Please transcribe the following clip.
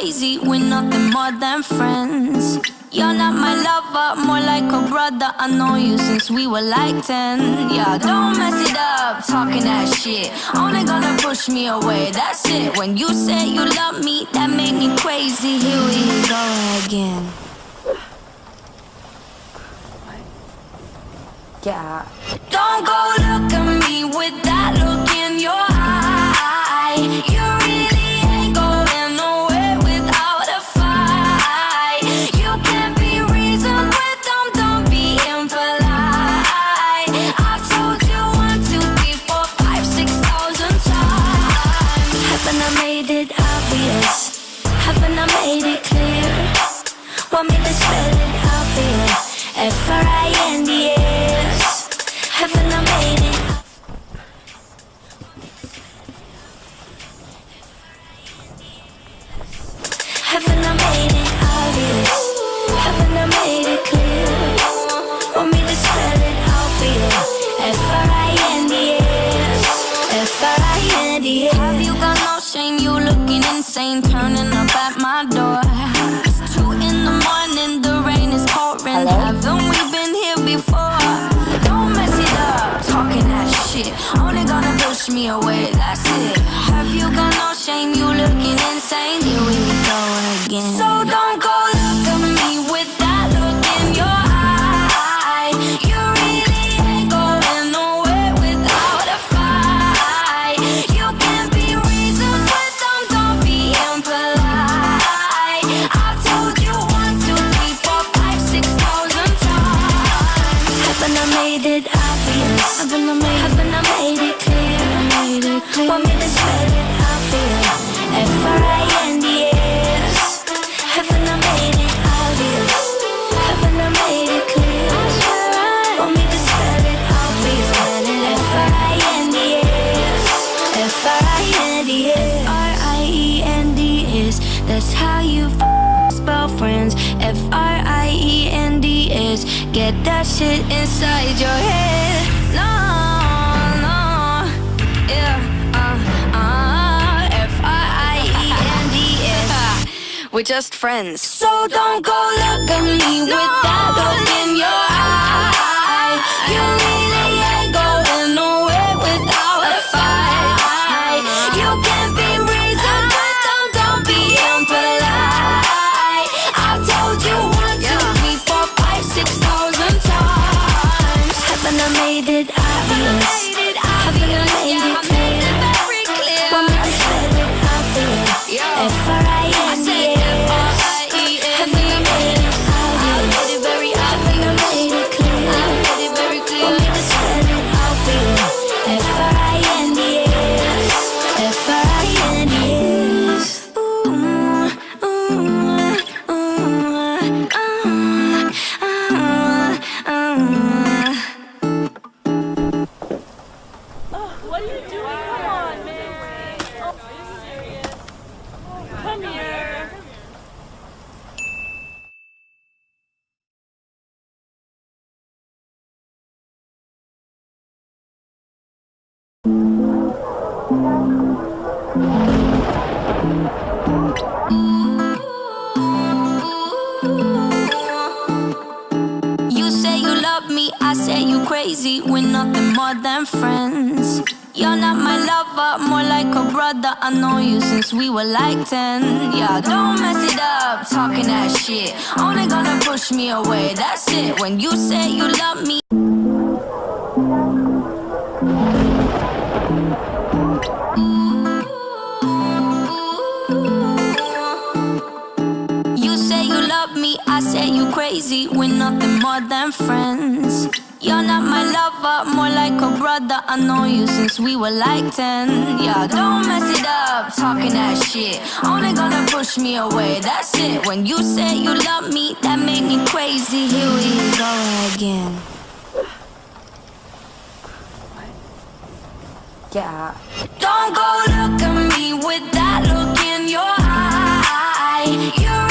crazy, we're nothing more than friends. You're not my lover, more like a brother. I know you since we were like 10. Yeah, don't mess it up, talking that shit. Only gonna push me away, that's it. When you say you love me, that made me crazy. Here we go again. Yeah. Don't go look at me with that look in your eye. You really ain't going nowhere without a fight. You can't be reasoned with them, don't be impolite. I've told you 1, 2, 3, 4, 5, 6,000 times. Haven't I made it obvious? Haven't I made it clear? Want me to spell it out for you? F-R-I-N-D-S. Haven't I made it? Haven't I made it obvious? Haven't I made it clear? Want me to spell it out for you? F-R-I-N-D-S. F-R-I-N-D-S. Have you got no shame? You looking insane, turning up at my door. It's 2 in the morning, the rain is pouring. Haven't we been here before? Don't mess it up, talking that shit. Only gonna push me away, that's it. Have you got no shame? You looking insane. Here we go again. So don't go look at me with that look in your eye. You really ain't going nowhere without a fight. You can't be reasoned with them, don't be impolite. I've told you 1, 2, 3, 4, 5, 6,000 times. Haven't I made it obvious? Haven't I made it clear? Want me to spell it out for you? F-R-I-N-D-S. Haven't I made it obvious? Haven't I made it clear? Want me to spell it out for you? F-R-I-N-D-S. F-R-I-N-D-S. F-R-I-E-N-D-S. That's how you spell friends. F-R-I-E-N-D-S. Get that shit inside your head. No, no, yeah, F-R-I-E-N-D-S. We're just friends. So don't go look at me with that look in your eye. You really ain't going nowhere without a fight. You can't be reasoned with them, don't be impolite. I've told you 1, 2, 3, 4, 5, 6,000 times. Haven't I made it obvious? Haven't I made it clear? Want me to spell it out for you? F-R-I-N-D-S. Haven't I made it obvious? Haven't I made it clear? Want me to spell it out for you? F-R-I-N-D-S. F-R-I-N-D-S. What are you doing? Come on, man. Are you serious? Come here. You say you love me, I say you crazy. We're nothing more than friends. You're not my lover, more like a brother. I know you since we were like 10. Yeah, don't mess it up, talking that shit. Only gonna push me away, that's it. When you say you love me. You say you love me, I say you crazy. We're nothing more than friends. You're not my lover, more like a brother. I know you since we were like 10. Yeah, don't mess it up, talking that shit. Only gonna push me away, that's it. When you say you love me, that made me crazy. Here we go again. Yeah. Don't go look at me with that look in your eye. You